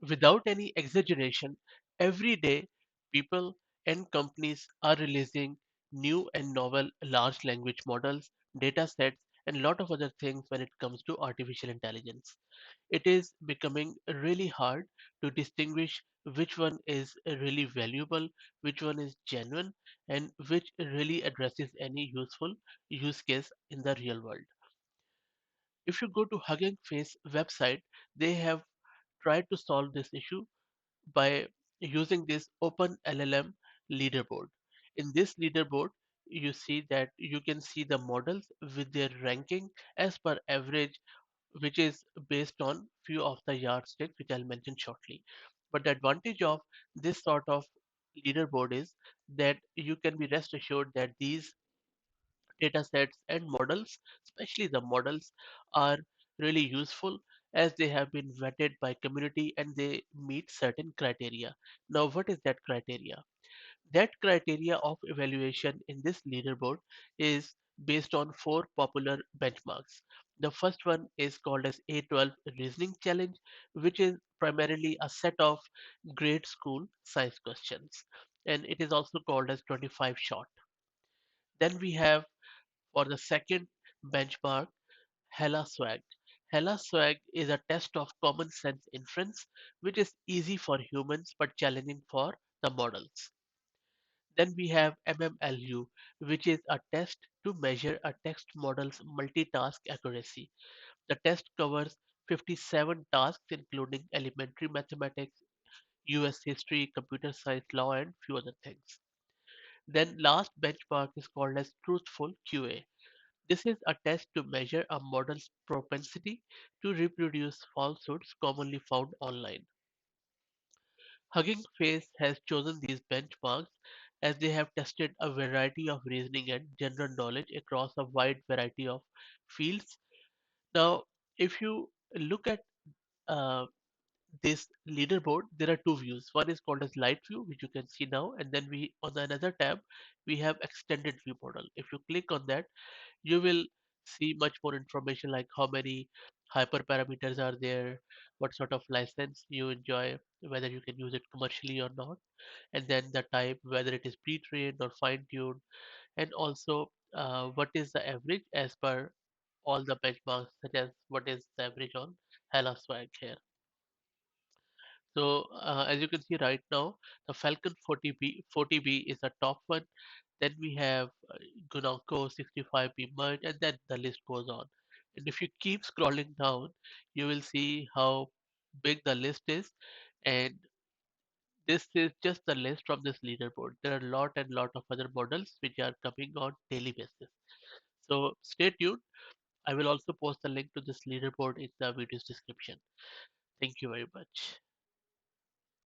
Without any exaggeration, every day people and companies are releasing new and novel large language models, data sets, and a lot of other things when it comes to artificial intelligence. It is becoming really hard to distinguish which one is really valuable, which one is genuine, and which really addresses any useful use case in the real world. If you go to Hugging Face website, they have tried to solve this issue by using this Open LLM Leaderboard. In this leaderboard, you see that you can see the models with their ranking as per average, which is based on few of the yardsticks, which I'll mention shortly. But the advantage of this sort of leaderboard is that you can be rest assured that these data sets and models, especially the models, are really useful as they have been vetted by community and they meet certain criteria. Now, what is that criteria? That criteria of evaluation in this leaderboard is based on four popular benchmarks. The first one is called as A12 Reasoning Challenge, which is primarily a set of grade school science questions, and it is also called as 25 short. Then we have for the second benchmark, Hella Swag. Hella Swag is a test of common sense inference, which is easy for humans but challenging for the models. Then we have MMLU, which is a test to measure a text model's multitask accuracy. The test covers 57 tasks, including elementary mathematics, US history, computer science, law, and few other things. Then last benchmark is called as Truthful QA. This is a test to measure a model's propensity to reproduce falsehoods commonly found online. Hugging Face has chosen these benchmarks as they have tested a variety of reasoning and general knowledge across a wide variety of fields. Now, if you look at uh, this leaderboard, there are two views. One is called as light view, which you can see now, and then we on another tab we have extended view model. If you click on that, you will see much more information like how many hyperparameters are there, what sort of license you enjoy, whether you can use it commercially or not, and then the type, whether it is pre-trained or fine-tuned, and also what is the average as per all the benchmarks, such as what is the average on Hella Swag here. So as you can see right now, the Falcon 40B is the top one. Then we have Gunako 65B merge, and then the list goes on. And if you keep scrolling down, you will see how big the list is. And this is just the list from this leaderboard. There are a lot and lot of other models which are coming on daily basis. So stay tuned. I will also post the link to this leaderboard in the video's description. Thank you very much.